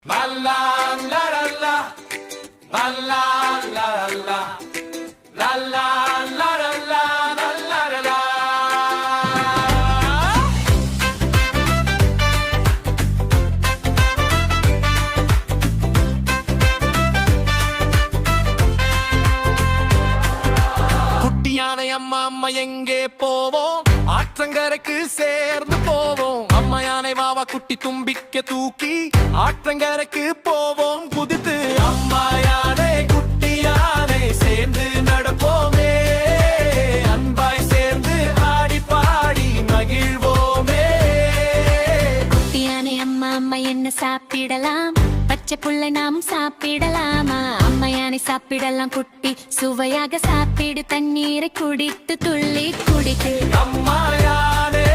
La la la la la, la la la la, la la la la la, la la la la. குட்டியானை அம்மா அம்மா எங்கே போவோம்? ஆற்றங்கரைக்கு சேர்ந்து போவோம். அம்மா யானை வாவா குட்டி தும்பிக்க தூக்கி ஆற்றங்கரைக்கு போவோம் குதித்து. அம்மா யானை குட்டி யானை சேர்ந்து நடப்போமே, அன்பாய் சேர்ந்து ஆடி பாடி மகிழ்வோமே. குட்டி யானை அம்மா அம்மா என்ன சாப்பிடலாம்? பச்சை புல்லை நாம் சாப்பிடலாமா? அம்மா யானை சாப்பிடலாம் குட்டி சுவையாக சாப்பிடு, தண்ணீரை குடித்து துள்ளி குடித்து. அம்மா யானை